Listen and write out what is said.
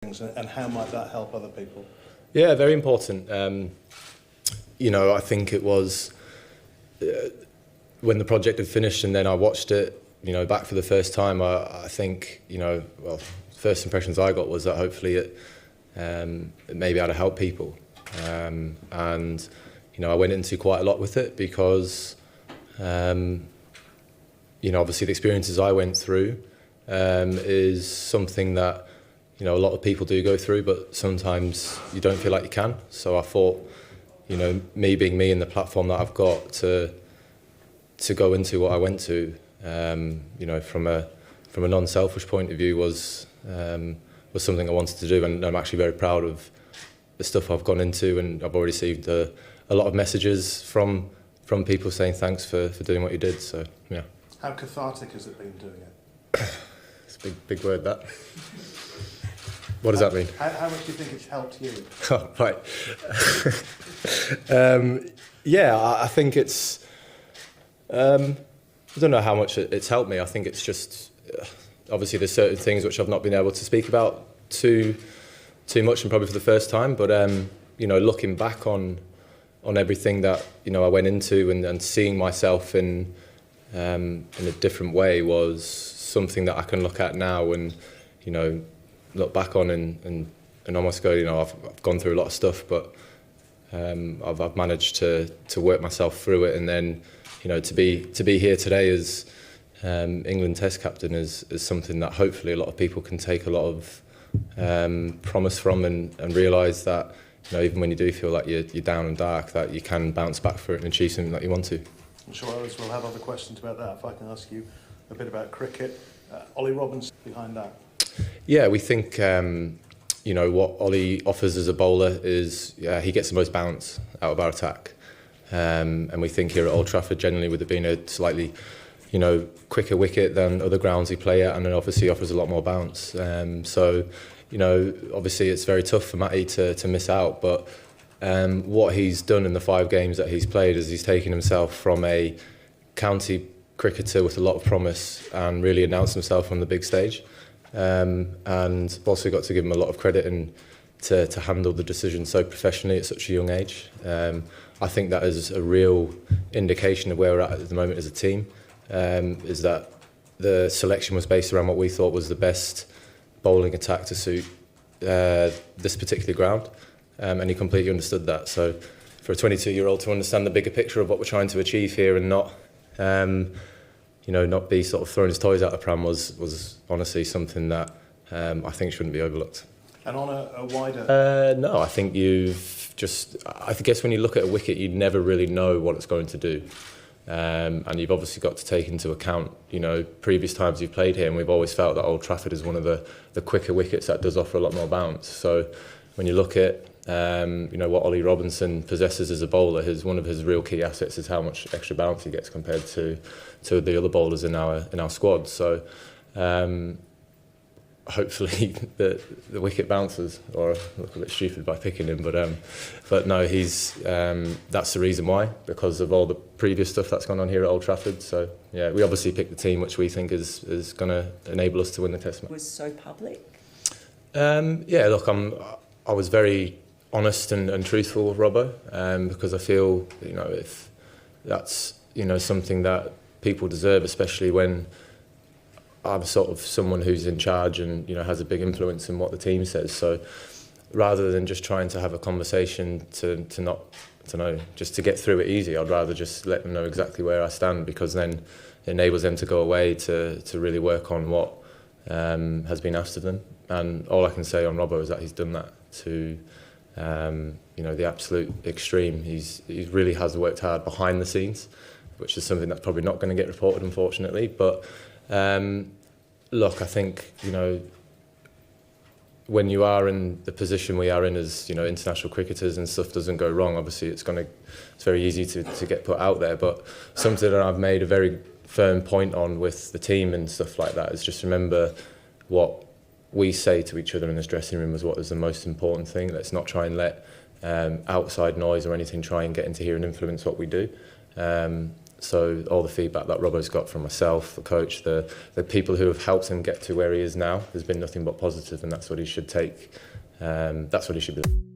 and how might that help other people? Yeah, very important. I think it was when the project had finished and then I watched it, back for the first time. I think, first impressions I got was that hopefully it maybe had to help people. And I went into quite a lot with it because, obviously the experiences I went through is something that, a lot of people do go through, but sometimes you don't feel like you can. So I thought, me being me and the platform that I've got to go into what I went to, from a non-selfish point of view was something I wanted to do, and I'm actually very proud of the stuff I've gone into, and I've already received a lot of messages from people saying thanks for doing what you did. So yeah. How cathartic has it been doing it? It's a big word, that. What does that mean? How much do you think it's helped you? Oh, right. I think it's... I don't know how much it's helped me. I think it's just... obviously, there's certain things which I've not been able to speak about too much, and probably for the first time. But, looking back on everything that, I went into and seeing myself in a different way was something that I can look at now and, look back on and almost go, I've gone through a lot of stuff, but I've managed to work myself through it, and then to be here today as England Test captain is something that hopefully a lot of people can take a lot of promise from and realise that even when you do feel like you're down and dark, that you can bounce back for it and achieve something that you want to. I'm sure others will have other questions about that. If I can ask you a bit about cricket, Ollie Robinson behind that. Yeah, we think, what Ollie offers as a bowler is he gets the most bounce out of our attack. And we think here at Old Trafford, generally, with it being a slightly, quicker wicket than other grounds we play at, and then obviously offers a lot more bounce. So, obviously it's very tough for Matty to miss out, but what he's done in the 5 games that he's played is he's taken himself from a county cricketer with a lot of promise and really announced himself on the big stage. And also got to give him a lot of credit and to handle the decision so professionally at such a young age. I think that is a real indication of where we're at the moment as a team, is that the selection was based around what we thought was the best bowling attack to suit this particular ground, and he completely understood that. So for a 22-year-old to understand the bigger picture of what we're trying to achieve here and not not be sort of throwing his toys out the pram was honestly something that I think shouldn't be overlooked. And on a wider... No, I think I guess when you look at a wicket, you never really know what it's going to do. And you've obviously got to take into account, previous times you've played here, and we've always felt that Old Trafford is one of the quicker wickets that does offer a lot more bounce. So when you look at, what Ollie Robinson possesses as a bowler, one of his real key assets is how much extra bounce he gets compared to the other bowlers in our squad. So hopefully the wicket bounces, or I look a bit stupid by picking him, but no, he's that's the reason why, because of all the previous stuff that's gone on here at Old Trafford. So yeah, we obviously picked the team which we think is going to enable us to win the Test match. Was so public? Look, I was very honest and truthful with Robbo, because I feel if that's something that people deserve, especially when I'm sort of someone who's in charge and has a big influence in what the team says. So rather than just trying to have a conversation to just to get through it easy, I'd rather just let them know exactly where I stand, because then it enables them to go away to really work on what has been asked of them. And all I can say on Robbo is that he's done that to the absolute extreme. He really has worked hard behind the scenes, which is something that's probably not going to get reported, unfortunately. But look, I think, when you are in the position we are in as, international cricketers and stuff doesn't go wrong, obviously it's very easy to get put out there. But something that I've made a very firm point on with the team and stuff like that is just remember what we say to each other in this dressing room is what is the most important thing. Let's not try and let outside noise or anything try and get into here and influence what we do. So all the feedback that Robbo's got from myself, the coach, the people who have helped him get to where he is now, there's been nothing but positive, and that's what he should take. That's what he should be.